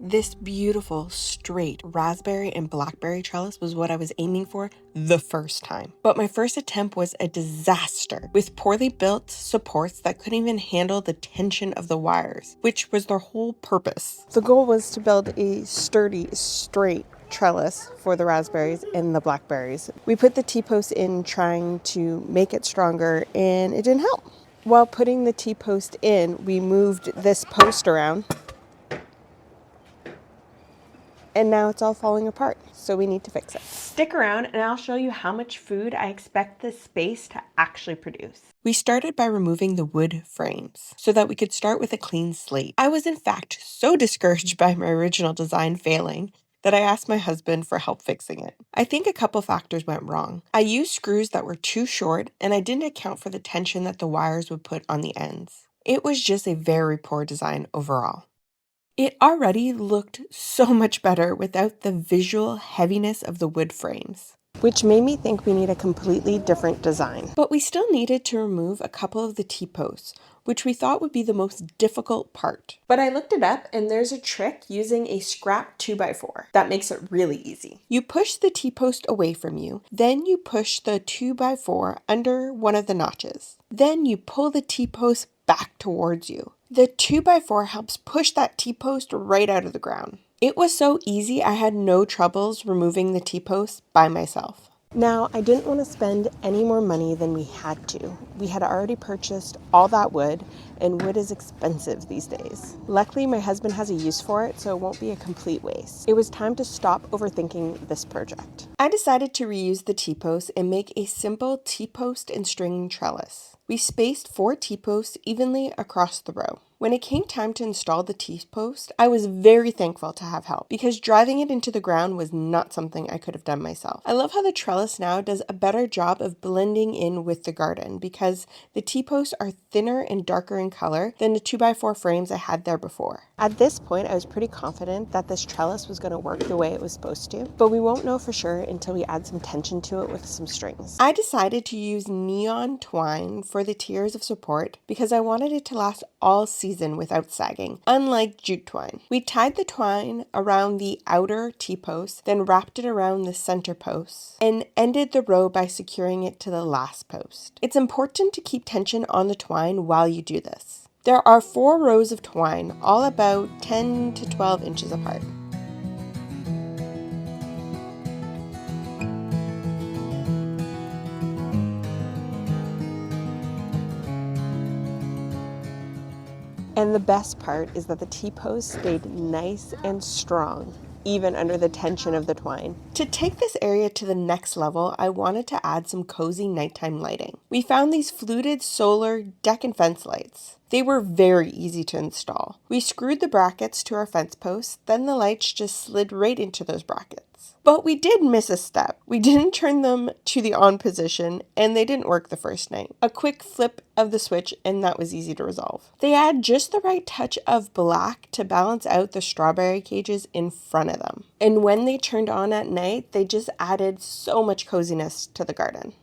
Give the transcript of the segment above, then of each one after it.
This beautiful, straight raspberry and blackberry trellis was what I was aiming for the first time. But my first attempt was a disaster, with poorly built supports that couldn't even handle the tension of the wires, which was their whole purpose. The goal was to build a sturdy, straight trellis for the raspberries and the blackberries. We put the T-post in trying to make it stronger, and it didn't help. While putting the T-post in, we moved this post around, and now it's all falling apart, so we need to fix it. Stick around and I'll show you how much food I expect this space to actually produce. We started by removing the wood frames so that we could start with a clean slate. I was in fact so discouraged by my original design failing that I asked my husband for help fixing it. I think a couple factors went wrong. I used screws that were too short, and I didn't account for the tension that the wires would put on the ends. It was just a very poor design overall. It already looked so much better without the visual heaviness of the wood frames, which made me think we need a completely different design. But we still needed to remove a couple of the T-posts, which we thought would be the most difficult part. But I looked it up, and there's a trick using a scrap 2x4 that makes it really easy. You push the T-post away from you, then you push the 2x4 under one of the notches. Then you pull the T-post back towards you. The 2x4 helps push that T-post right out of the ground. It was so easy, I had no troubles removing the T-post by myself. Now, I didn't want to spend any more money than we had to. We had already purchased all that wood, and wood is expensive these days. Luckily, my husband has a use for it, so it won't be a complete waste. It was time to stop overthinking this project. I decided to reuse the T-post and make a simple T-post and string trellis. We spaced 4 T-posts evenly across the row. When it came time to install the T-post, I was very thankful to have help because driving it into the ground was not something I could have done myself. I love how the trellis now does a better job of blending in with the garden because the T-posts are thinner and darker in color than the 2x4 frames I had there before. At this point, I was pretty confident that this trellis was going to work the way it was supposed to, but we won't know for sure until we add some tension to it with some strings. I decided to use neon twine for the tiers of support because I wanted it to last all season without sagging, unlike jute twine. We tied the twine around the outer T-post, then wrapped it around the center post, and ended the row by securing it to the last post. It's important to keep tension on the twine while you do this. There are 4 rows of twine, all about 10 to 12 inches apart. And the best part is that the T-post stayed nice and strong, even under the tension of the twine. To take this area to the next level, I wanted to add some cozy nighttime lighting. We found these fluted solar deck and fence lights. They were very easy to install. We screwed the brackets to our fence posts, then the lights just slid right into those brackets. But we did miss a step. We didn't turn them to the on position, and they didn't work the first night. A quick flip of the switch, and that was easy to resolve. They add just the right touch of black to balance out the strawberry cages in front of them. And when they turned on at night, they just added so much coziness to the garden.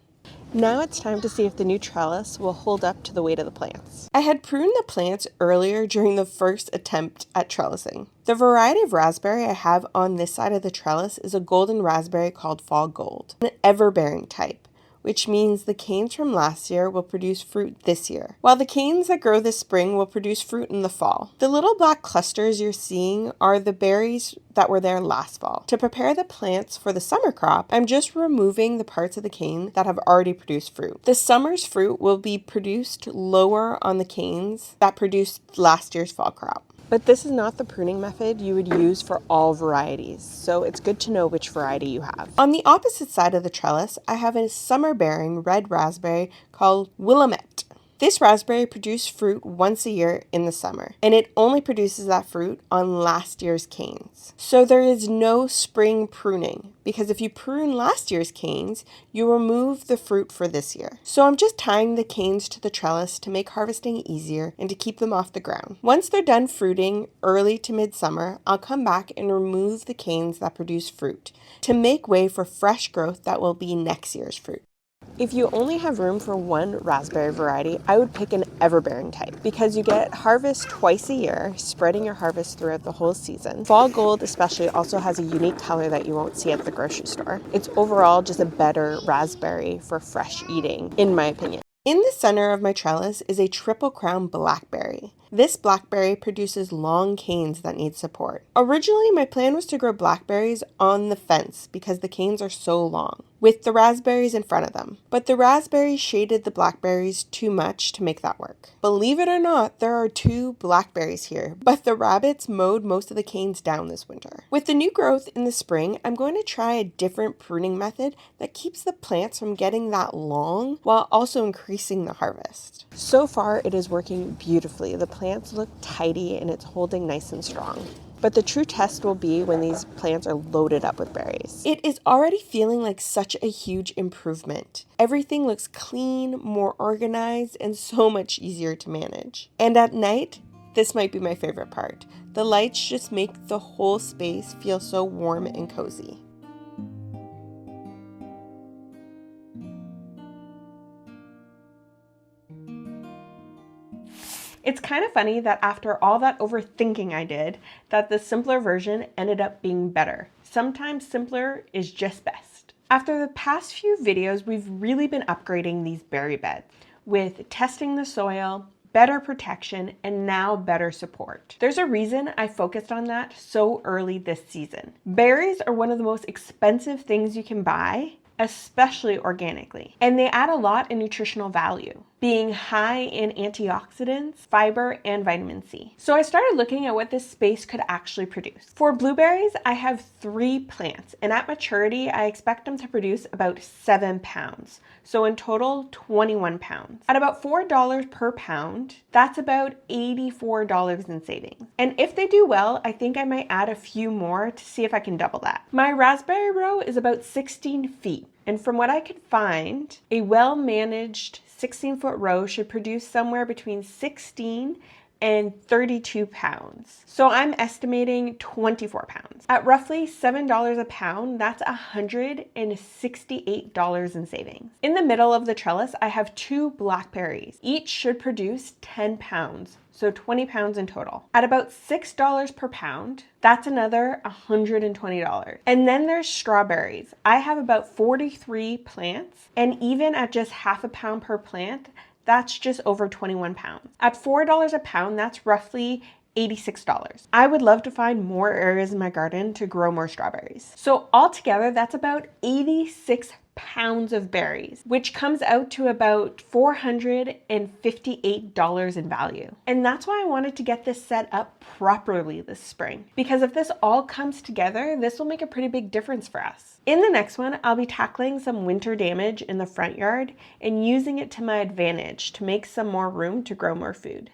Now it's time to see if the new trellis will hold up to the weight of the plants. I had pruned the plants earlier during the first attempt at trellising. The variety of raspberry I have on this side of the trellis is a golden raspberry called Fall Gold, an ever-bearing type, which means the canes from last year will produce fruit this year, while the canes that grow this spring will produce fruit in the fall. The little black clusters you're seeing are the berries that were there last fall. To prepare the plants for the summer crop, I'm just removing the parts of the cane that have already produced fruit. The summer's fruit will be produced lower on the canes that produced last year's fall crop. But this is not the pruning method you would use for all varieties, so it's good to know which variety you have. On the opposite side of the trellis, I have a summer-bearing red raspberry called Willamette. This raspberry produced fruit once a year in the summer, and it only produces that fruit on last year's canes. So there is no spring pruning, because if you prune last year's canes, you remove the fruit for this year. So I'm just tying the canes to the trellis to make harvesting easier and to keep them off the ground. Once they're done fruiting early to midsummer, I'll come back and remove the canes that produce fruit to make way for fresh growth that will be next year's fruit. If you only have room for one raspberry variety, I would pick an everbearing type because you get harvest twice a year, spreading your harvest throughout the whole season. Fall gold especially also has a unique color that you won't see at the grocery store. It's overall just a better raspberry for fresh eating, in my opinion. In the center of my trellis is a triple crown blackberry. This blackberry produces long canes that need support. Originally, my plan was to grow blackberries on the fence because the canes are so long, with the raspberries in front of them. But the raspberries shaded the blackberries too much to make that work. Believe it or not, there are 2 blackberries here, but the rabbits mowed most of the canes down this winter. With the new growth in the spring, I'm going to try a different pruning method that keeps the plants from getting that long while also increasing the harvest. So far, it is working beautifully. The plants look tidy and it's holding nice and strong. But the true test will be when these plants are loaded up with berries. It is already feeling like such a huge improvement. Everything looks clean, more organized, and so much easier to manage. And at night, this might be my favorite part. The lights just make the whole space feel so warm and cozy. It's kind of funny that after all that overthinking I did, that the simpler version ended up being better. Sometimes simpler is just best. After the past few videos, we've really been upgrading these berry beds with testing the soil, better protection, and now better support. There's a reason I focused on that so early this season. Berries are one of the most expensive things you can buy, especially organically, and they add a lot in nutritional value, being high in antioxidants, fiber, and vitamin C. So I started looking at what this space could actually produce. For blueberries, I have 3 plants, and at maturity, I expect them to produce about 7 pounds. So in total, 21 pounds. At about $4 per pound, that's about $84 in savings. And if they do well, I think I might add a few more to see if I can double that. My raspberry row is about 16 feet. And from what I could find, a well-managed 16-foot row should produce somewhere between 16 and 32 pounds. So I'm estimating 24 pounds. At roughly $7 a pound, that's $168 in savings. In the middle of the trellis, I have 2 blackberries. Each should produce 10 pounds. So 20 pounds in total. At about $6 per pound, that's another $120. And then there's strawberries. I have about 43 plants, and even at just half a pound per plant, that's just over 21 pounds. At $4 a pound, that's roughly $86. I would love to find more areas in my garden to grow more strawberries. So altogether, that's about 86 pounds of berries, which comes out to about $458 in value. And that's why I wanted to get this set up properly this spring, because if this all comes together, this will make a pretty big difference for us. In the next one, I'll be tackling some winter damage in the front yard and using it to my advantage to make some more room to grow more food.